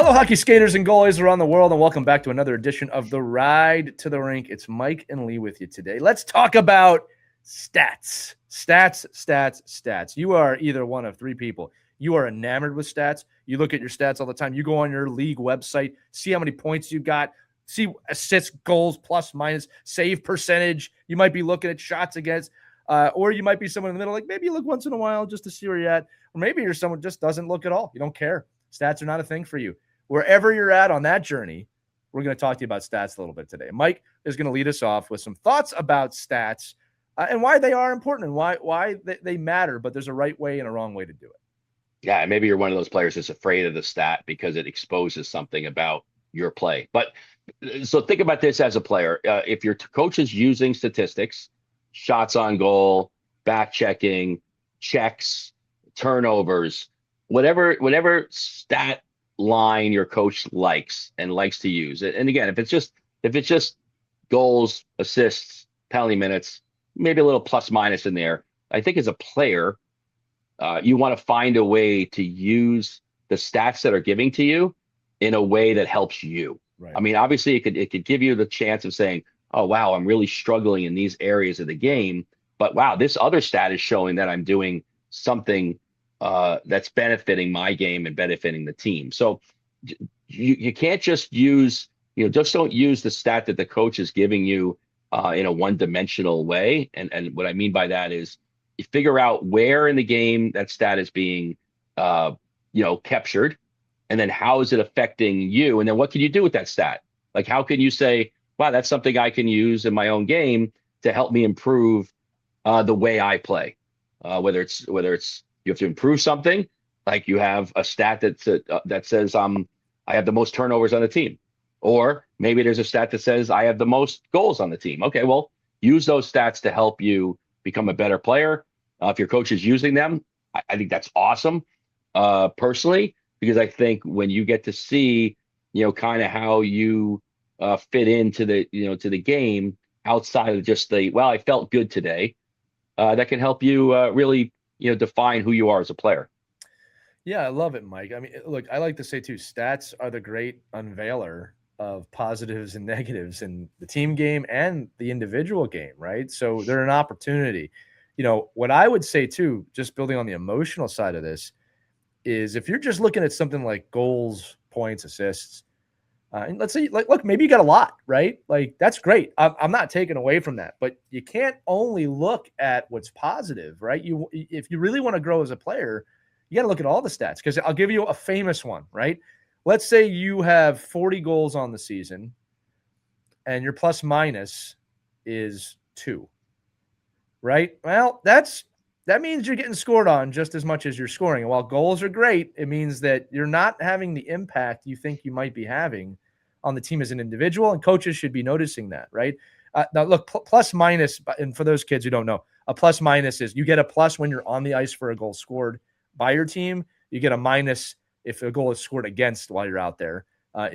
Hello, hockey skaters and goalies around the world, and welcome back to another edition of The Ride to the Rink. It's Mike and Lee with you today. Let's talk about stats. Stats. You are either one of three people. You are enamored with stats. You look at your stats all the time. You go on your league website, see how many points you got, see assists, goals, plus, minus, save percentage. You might be looking at shots against, or you might be someone in the middle, like maybe you look once in a while just to see where you're at. Or maybe you're someone who just doesn't look at all. You don't care. Stats are not a thing for you. Wherever you're at on that journey, we're going to talk to you about stats a little bit today. Mike is going to lead us off with some thoughts about stats and why they are important and why they matter, but there's a right way and a wrong way to do it. Yeah, maybe you're one of those players that's afraid of the stat because it exposes something about your play. But so think about this as a player. If your coach is using statistics, shots on goal, back checking, checks, turnovers, whatever stat line your coach likes to use it. And again, if it's just goals, assists, penalty minutes, maybe a little plus minus in there. I think as a player, you want to find a way to use the stats that are giving to you in a way that helps you. Right. I mean, obviously it could give you the chance of saying, oh, wow, I'm really struggling in these areas of the game, but wow, this other stat is showing that I'm doing something that's benefiting my game and benefiting the team. So you can't just use, just don't use the stat that the coach is giving you in a one-dimensional way. And what I mean by that is you figure out where in the game that stat is being, captured, and then how is it affecting you? And then what can you do with that stat? Like, how can you say, wow, that's something I can use in my own game to help me improve the way I play, whether it's you have to improve something, like you have a stat that says I have the most turnovers on the team, or maybe there's a stat that says I have the most goals on the team. Okay, well, use those stats to help you become a better player. If your coach is using them, I think that's awesome, personally, because I think when you get to see, kind of how you fit into the game outside of just I felt good today, that can help you really define who you are as a player. Yeah, I love it, Mike. I mean, look, I like to say too, stats are the great unveiler of positives and negatives in the team game and the individual game, right? So they're an opportunity. What I would say too, just building on the emotional side of this, is if you're just looking at something like goals, points, assists, and let's say, look, maybe you got a lot, right? Like, that's great. I'm not taking away from that, but you can't only look at what's positive, right? If you really want to grow as a player, you got to look at all the stats, because I'll give you a famous one, right? Let's say you have 40 goals on the season and your plus minus is 2, right? Well, that means you're getting scored on just as much as you're scoring. And while goals are great, it means that you're not having the impact you think you might be having on the team as an individual, and coaches should be noticing that, right? Now, look, plus minus, and for those kids who don't know, a plus minus is you get a plus when you're on the ice for a goal scored by your team. You get a minus if a goal is scored against while you're out there.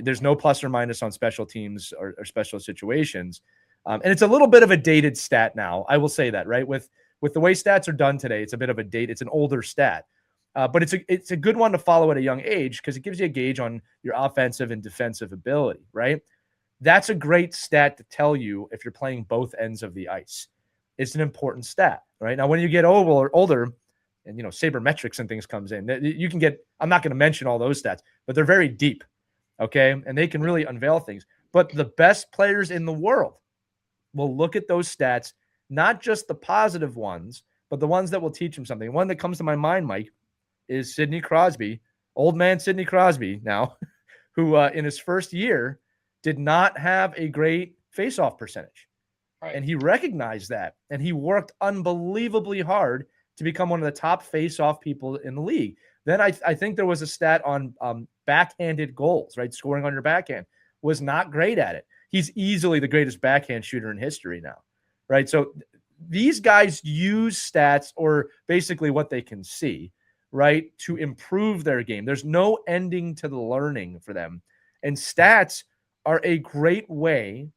There's no plus or minus on special teams or special situations. And it's a little bit of a dated stat now. I will say that, right? With the way stats are done today, it's a bit of a date. It's an older stat, but it's a good one to follow at a young age, because it gives you a gauge on your offensive and defensive ability, right? That's a great stat to tell you if you're playing both ends of the ice. It's an important stat, right? Now, when you get older, and sabermetrics and things comes in, you can get. I'm not going to mention all those stats, but they're very deep, okay, and they can really unveil things. But the best players in the world will look at those stats, not just the positive ones, but the ones that will teach them something. One that comes to my mind, Mike, is Sidney Crosby, old man Sidney Crosby now, who in his first year did not have a great faceoff percentage. Right. And he recognized that, and he worked unbelievably hard to become one of the top faceoff people in the league. Then I think there was a stat on backhanded goals, right? Scoring on your backhand. Was not great at it. He's easily the greatest backhand shooter in history now, right? So these guys use stats, or basically what they can see, right, to improve their game. There's no ending to the learning for them. And stats are a great way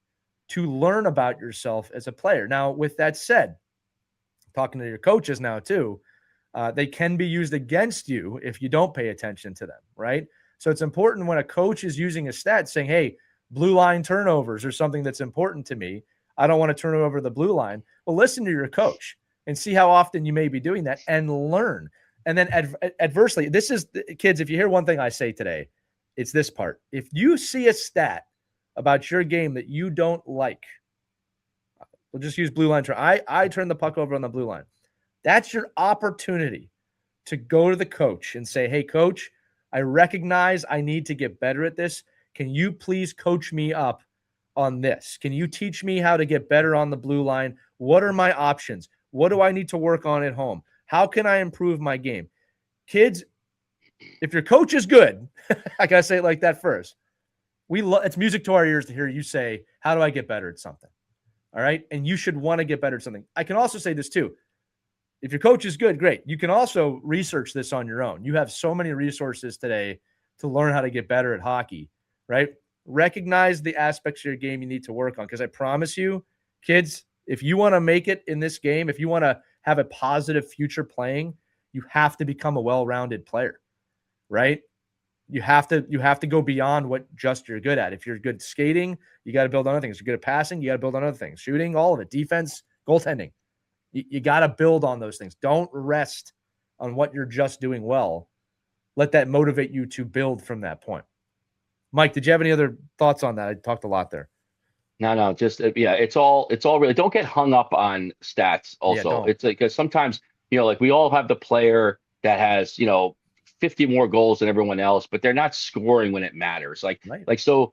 to learn about yourself as a player. Now, with that said, talking to your coaches now too, they can be used against you if you don't pay attention to them, right? So it's important when a coach is using a stat saying, hey, blue line turnovers are something that's important to me. I don't want to turn over the blue line. Well, listen to your coach and see how often you may be doing that and learn. And then adversely, this is, kids, if you hear one thing I say today, it's this part. If you see a stat about your game that you don't like, we'll just use blue line. I turn the puck over on the blue line. That's your opportunity to go to the coach and say, hey, coach, I recognize I need to get better at this. Can you please coach me up on this? Can you teach me how to get better on the blue line? What are my options? What do I need to work on at home? How can I improve my game? Kids, if your coach is good, I got to say it like that first. It's music to our ears to hear you say, how do I get better at something? All right. And you should want to get better at something. I can also say this too. If your coach is good, great. You can also research this on your own. You have so many resources today to learn how to get better at hockey, right? Recognize the aspects of your game you need to work on. Because I promise you, kids, if you want to make it in this game, if you want to have a positive future playing, you have to become a well-rounded player, right? You have to go beyond what just you're good at. If you're good at skating, you got to build on other things. If you're good at passing, you got to build on other things. Shooting, all of it. Defense, goaltending. You got to build on those things. Don't rest on what you're just doing well. Let that motivate you to build from that point. Mike, did you have any other thoughts on that? I talked a lot there. No, just it's all really. Don't get hung up on stats. Also, it's like, because sometimes like we all have the player that has 50 more goals than everyone else, but they're not scoring when it matters. You'll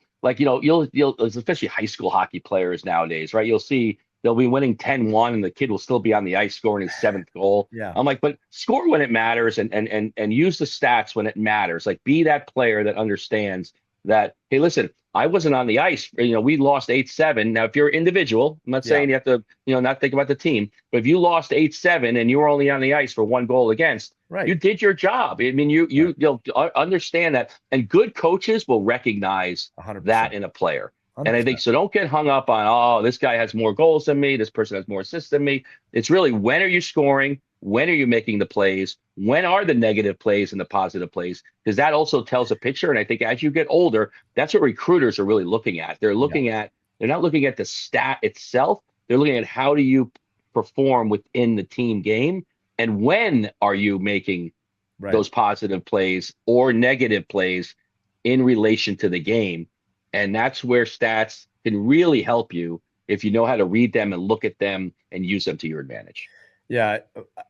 especially high school hockey players nowadays, right? You'll see they'll be winning 10-1 and the kid will still be on the ice scoring his 7th goal. Yeah. I'm like, but score when it matters and use the stats when it matters. Like, be that player that understands that, hey, listen, I wasn't on the ice. We lost 8-7. Now, if you're an individual, I'm not saying you have to, not think about the team, but if you lost 8-7 and you were only on the ice for 1 goal against, right, you did your job. I mean, you'll understand that, and good coaches will recognize 100%. that in a player. 100%. And I think so. Don't get hung up on, oh, this guy has more goals than me. This person has more assists than me. It's really, when are you scoring? When are you making the plays? When are the negative plays and the positive plays? Because that also tells a picture. And I think as you get older, that's what recruiters are really looking at. They're looking at, they're not looking at the stat itself. They're looking at, how do you perform within the team game? And when are you making those positive plays or negative plays in relation to the game? And that's where stats can really help you, if you know how to read them and look at them and use them to your advantage. Yeah,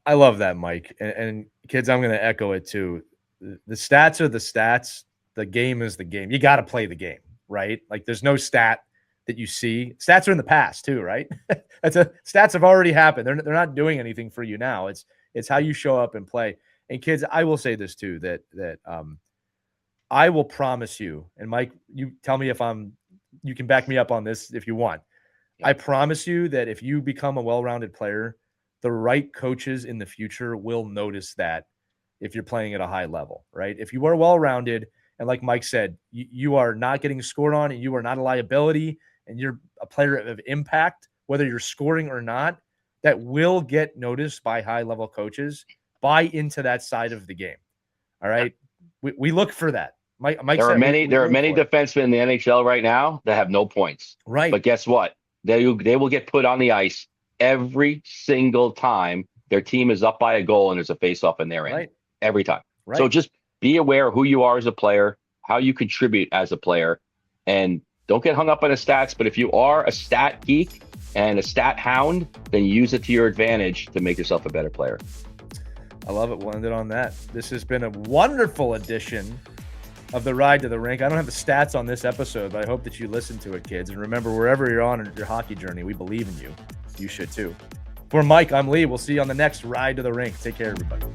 I love that, Mike. And kids, I'm going to echo it too. The stats are the stats. The game is the game. You got to play the game, right? Like, there's no stat that you see. Stats are in the past too, right? Stats have already happened. They're not doing anything for you now. It's how you show up and play. And kids, I will say this too, that I will promise you, and Mike, you tell me if you can back me up on this if you want. Yeah. I promise you that if you become a well-rounded player, the right coaches in the future will notice that if you're playing at a high level, right? If you are well-rounded, and like Mike said, you are not getting scored on, and you are not a liability, and you're a player of impact, whether you're scoring or not, that will get noticed by high-level coaches. Buy into that side of the game. All right? We look for that. Mike there are many defensemen in the NHL right now that have no points. Right. But guess what? They will get put on the ice every single time their team is up by a goal and there's a face-off in their end. Right. Every time. Right. So just be aware of who you are as a player, how you contribute as a player, and don't get hung up on the stats. But if you are a stat geek and a stat hound, then use it to your advantage to make yourself a better player. I love it. We'll end it on that. This has been a wonderful edition of the Ride to the Rink. I don't have the stats on this episode, but I hope that you listen to it, kids. And remember, wherever you're on your hockey journey, we believe in you. You should too. For Mike, I'm Lee. We'll see you on the next Ride to the Rink. Take care, everybody.